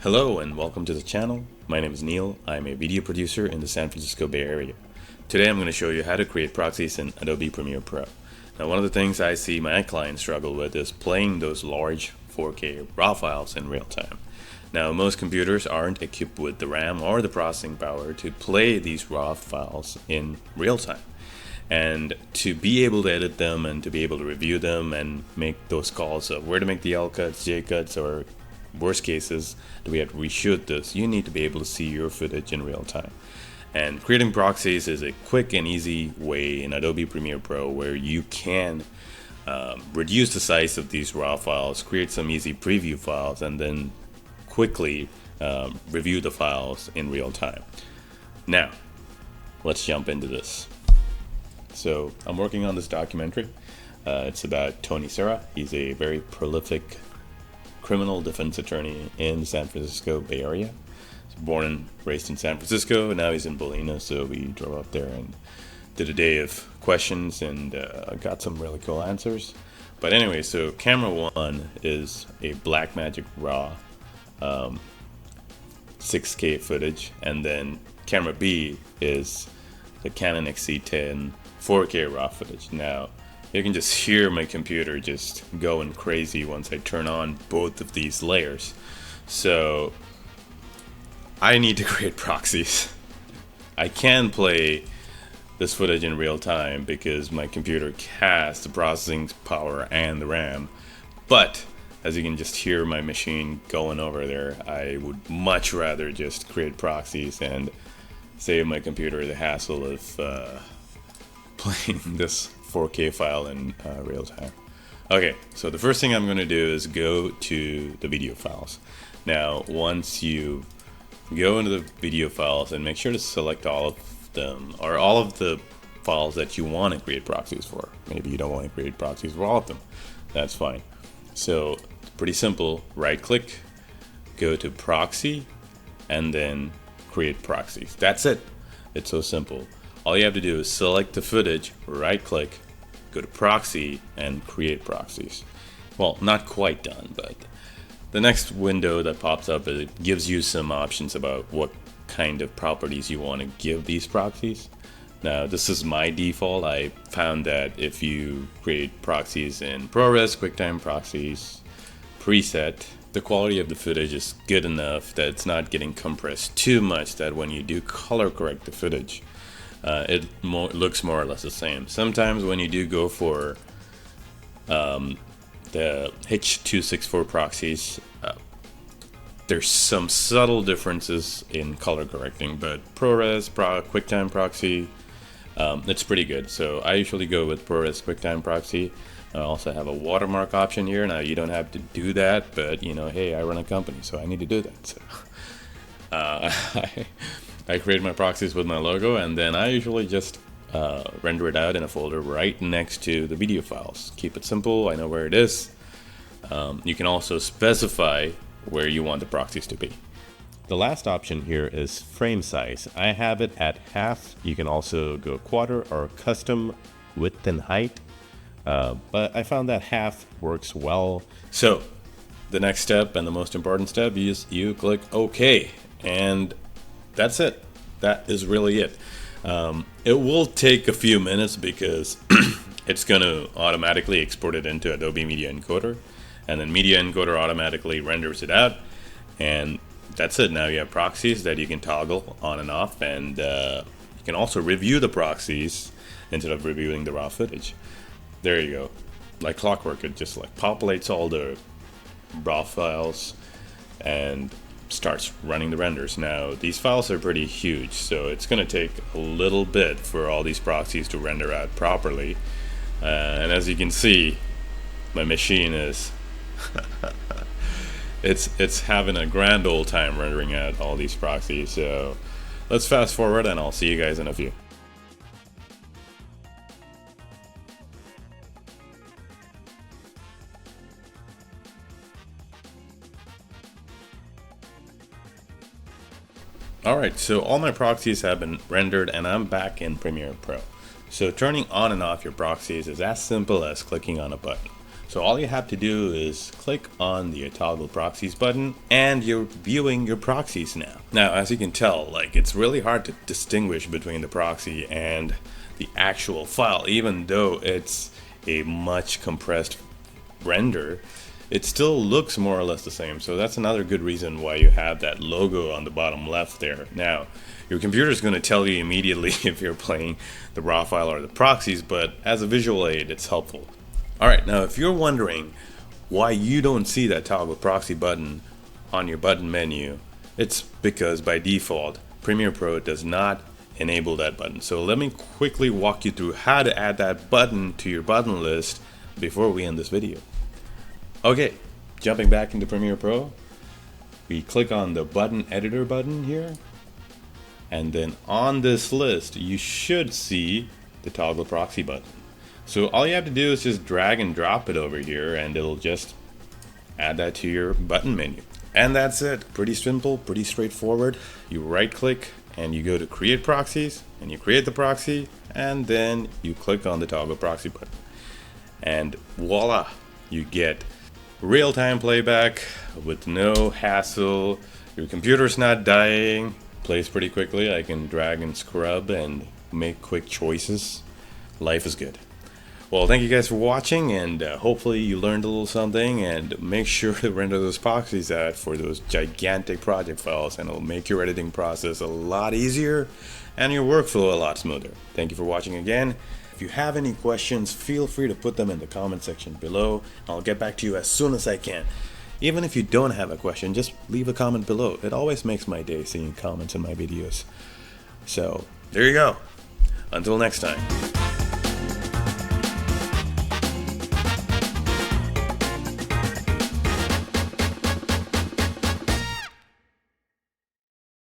Hello and welcome to the channel. My name is Neil. I'm a video producer in the San Francisco Bay Area. Today I'm going to show you how to create proxies in Adobe Premiere Pro. Now, one of the things I see my clients struggle with is playing those large 4K RAW files in real time. Now, most computers aren't equipped with the RAM or the processing power to play these RAW files in real time. And to be able to edit them and to be able to review them and make those calls of where to make the L cuts, J cuts, or worst cases, do we have to reshoot this? You need to be able to see your footage in real time. And creating proxies is a quick and easy way in Adobe Premiere Pro where you can reduce the size of these RAW files, create some easy preview files, and then quickly review the files in real time. Now, let's jump into this. So I'm working on this documentary. It's about Tony Serra. He's a very prolific criminal defense attorney in the San Francisco Bay Area. He's born and raised in San Francisco. Now he's in Bolina, so we drove up there and did a day of questions and got some really cool answers. But anyway, so camera one is a Blackmagic RAW 6K footage, and then camera B is the Canon XC10 4K RAW footage. Now, you can just hear my computer just going crazy once I turn on both of these layers. So, I need to create proxies. I can play this footage in real time because my computer has the processing power and the RAM. But, as you can just hear my machine going over there, I would much rather just create proxies and save my computer the hassle of playing this 4K file in real time. Okay, so the first thing I'm going to do is go to the video files. Now, once you go into the video files, and make sure to select all of them, or all of the files that you want to create proxies for. Maybe you don't want to create proxies for all of them. That's fine. So, pretty simple. Right click, go to proxy, and then create proxies. That's it. It's so simple. All you have to do is select the footage, right click, go to proxy, and create proxies. Well, not quite done, but the next window that pops up, it gives you some options about what kind of properties you want to give these proxies. Now, this is my default. I found that if you create proxies in ProRes, QuickTime Proxies, preset, the quality of the footage is good enough that it's not getting compressed too much that when you do color correct the footage, it looks more or less the same. Sometimes when you do go for the H.264 proxies, there's some subtle differences in color correcting, but ProRes, QuickTime Proxy, it's pretty good. So I usually go with ProRes QuickTime Proxy. I also have a watermark option here. Now, you don't have to do that, but you know, hey, I run a company, so I need to do that. So I create my proxies with my logo, and then I usually just render it out in a folder right next to the video files. Keep it simple. I know where it is. You can also specify where you want the proxies to be. The last option here is frame size. I have it at half. You can also go quarter or custom width and height. But I found that half works well. So the next step, and the most important step, is you click OK, and that's it. That is really it. It will take a few minutes because it's going to automatically export it into Adobe Media Encoder, and then Media Encoder automatically renders it out, and that's it. Now you have proxies that you can toggle on and off, and you can also review the proxies instead of reviewing the raw footage. There you go. Like clockwork, it just like populates all the raw files and starts running the renders. Now, these files are pretty huge, so it's going to take a little bit for all these proxies to render out properly. And as you can see, my machine is it's having a grand old time rendering out all these proxies. So let's fast forward, and I'll see you guys in a few. Alright, so all my proxies have been rendered and I'm back in Premiere Pro. So turning on and off your proxies is as simple as clicking on a button. So all you have to do is click on the Toggle Proxies button, and you're viewing your proxies now. Now, as you can tell, like, it's really hard to distinguish between the proxy and the actual file. Even though it's a much compressed render, it still looks more or less the same. So that's another good reason why you have that logo on the bottom left there. Now, your computer is going to tell you immediately if you're playing the raw file or the proxies, but as a visual aid, it's helpful. Alright, now if you're wondering why you don't see that toggle proxy button on your button menu, it's because by default, Premiere Pro does not enable that button. So let me quickly walk you through how to add that button to your button list before we end this video. Okay, jumping back into Premiere Pro, we click on the button editor button here, and then on this list you should see the toggle proxy button. So all you have to do is just drag and drop it over here, and it'll just add that to your button menu. And that's it. Pretty simple, pretty straightforward. You right click and you go to create proxies, and you create the proxy, and then you click on the toggle proxy button. And voila, you get real-time playback with no hassle. Your computer's not dying. Plays pretty quickly. I can drag and scrub and make quick choices. Life is good. Well, thank you guys for watching, and hopefully you learned a little something, and make sure to render those proxies out for those gigantic project files, and it'll make your editing process a lot easier and your workflow a lot smoother. Thank you for watching again. If you have any questions, feel free to put them in the comment section below. I'll get back to you as soon as I can. Even if you don't have a question, just leave a comment below. It always makes my day seeing comments in my videos. So, there you go. Until next time.